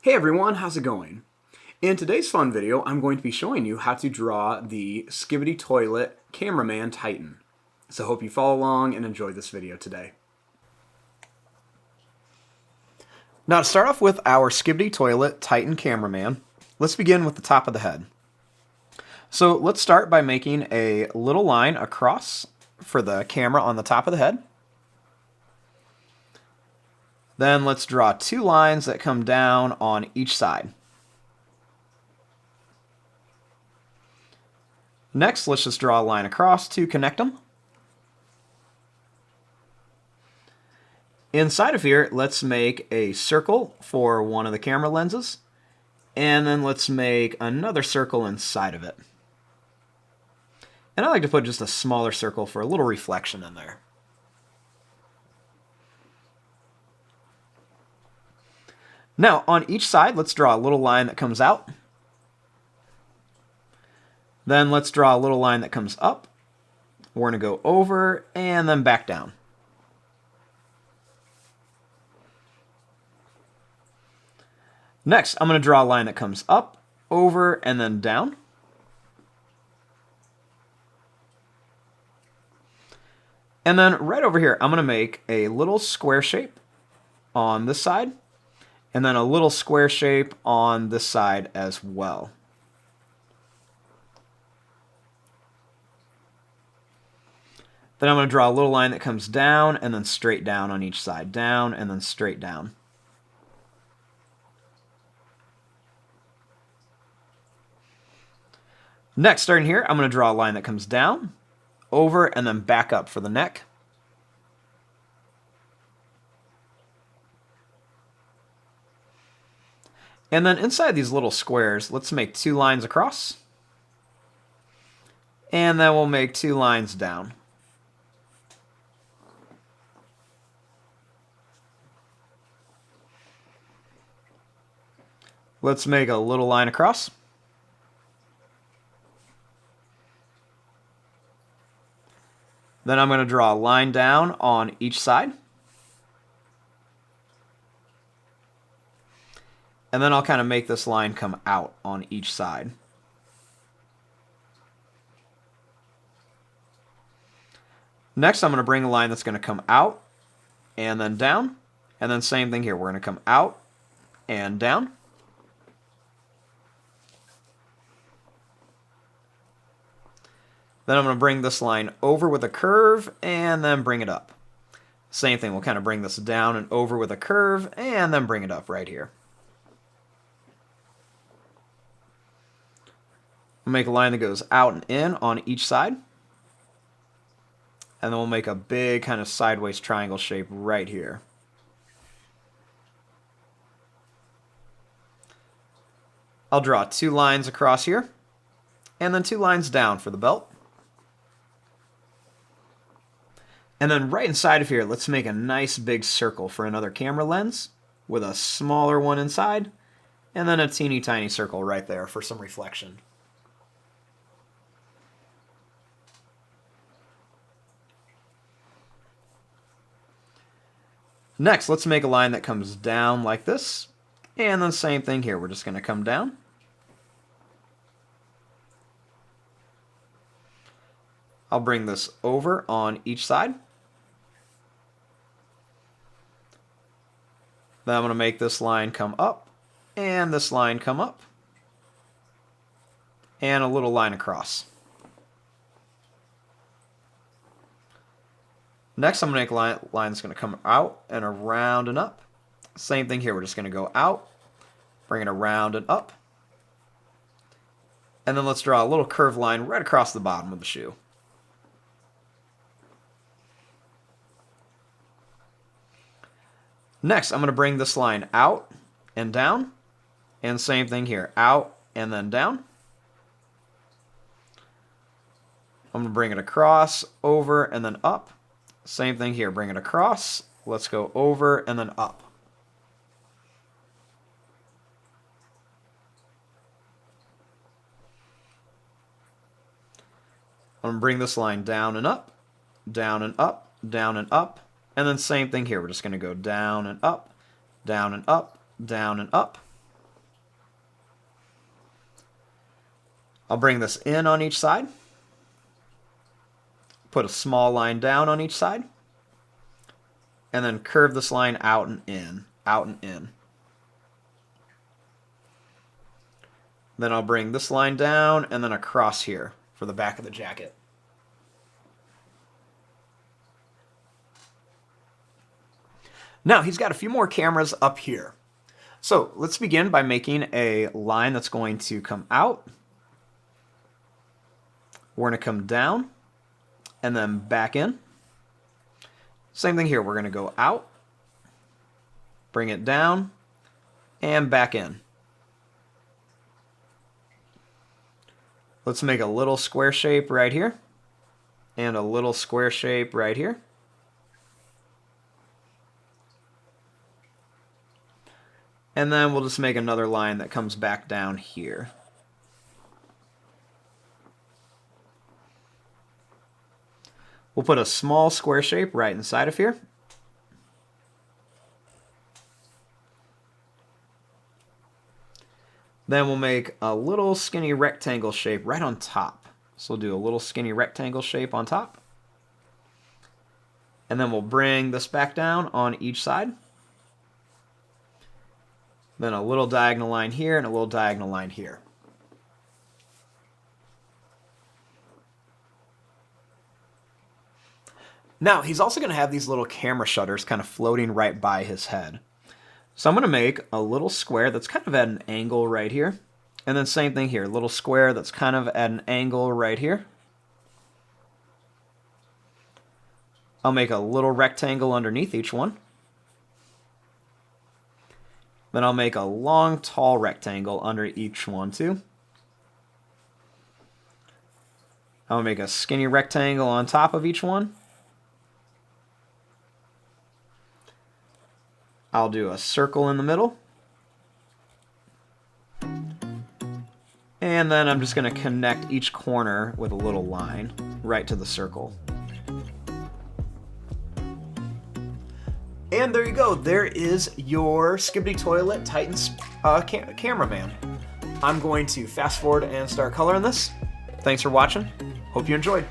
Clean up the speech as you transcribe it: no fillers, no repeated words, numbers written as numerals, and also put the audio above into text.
Hey everyone, how's it going? In today's fun video, I'm going to be showing you how to draw the Skibidi Toilet Cameraman Titan. So hope you follow along and enjoy this video today. Now to start off with our Skibidi Toilet Titan Cameraman, let's begin with the top of the head. So let's start by making a little line across for the camera on the top of the head. Then let's draw two lines that come down on each side. Next, let's just draw a line across to connect them. Inside of here, let's make a circle for one of the camera lenses, and then let's make another circle inside of it. And I like to put just a smaller circle for a little reflection in there. Now, on each side, let's draw a little line that comes out. Then let's draw a little line that comes up. We're going to go over and then back down. Next, I'm going to draw a line that comes up, over, and then down. And then right over here, I'm going to make a little square shape on this side, and then a little square shape on this side as well. Then I'm going to draw a little line that comes down and then straight down on each side. Down and then straight down. Next, starting here, I'm going to draw a line that comes down, over, and then back up for the neck. And then inside these little squares, let's make two lines across. And then we'll make two lines down. Let's make a little line across. Then I'm going to draw a line down on each side. And then I'll kind of make this line come out on each side. Next, I'm going to bring a line that's going to come out and then down. And then same thing here. We're going to come out and down. Then I'm going to bring this line over with a curve and then bring it up. Same thing. We'll kind of bring this down and over with a curve and then bring it up right here. We'll make a line that goes out and in on each side. And then we'll make a big kind of sideways triangle shape right here. I'll draw two lines across here, and then two lines down for the belt. And then right inside of here, let's make a nice big circle for another camera lens with a smaller one inside, and then a teeny tiny circle right there for some reflection. Next, let's make a line that comes down like this. And then same thing here. We're just going to come down. I'll bring this over on each side. Then I'm going to make this line come up. And this line come up. And a little line across. Next, I'm going to make a line that's going to come out and around and up. Same thing here. We're just going to go out, bring it around and up. And then let's draw a little curved line right across the bottom of the shoe. Next, I'm going to bring this line out and down. And same thing here. Out and then down. I'm going to bring it across, over, and then up. Same thing here, bring it across, let's go over and then up. I'm going to bring this line down and up, down and up, down and up, and then same thing here, we're just going to go down and up, down and up, down and up. I'll bring this in on each side. Put a small line down on each side. And then curve this line out and in, out and in. Then I'll bring this line down and then across here for the back of the jacket. Now he's got a few more cameras up here. So let's begin by making a line that's going to come out. We're going to come down and then back in. Same thing here. We're going to go out, bring it down, and back in. Let's make a little square shape right here and a little square shape right here. And then we'll just make another line that comes back down here. We'll put a small square shape right inside of here. Then we'll make a little skinny rectangle shape right on top. So we'll do a little skinny rectangle shape on top. And then we'll bring this back down on each side. Then a little diagonal line here and a little diagonal line here. Now, he's also going to have these little camera shutters kind of floating right by his head. So I'm going to make a little square that's kind of at an angle right here. And then same thing here, a little square that's kind of at an angle right here. I'll make a little rectangle underneath each one. Then I'll make a long, tall rectangle under each one too. I'll make a skinny rectangle on top of each one. I'll do a circle in the middle. And then I'm just going to connect each corner with a little line right to the circle. And there you go. There is your Skibidi Toilet Titan cameraman. I'm going to fast forward and start coloring this. Thanks for watching. Hope you enjoyed.